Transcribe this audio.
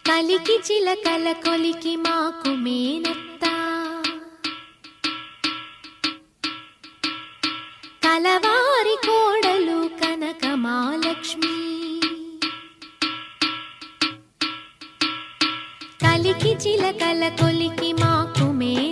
కలికి చిలకల కొలికి మాకు మేనత్త కలవారి కోడలు కనక మహాలక్ష్మి కలికి చిలకల కొలికి మాకు మేనత్త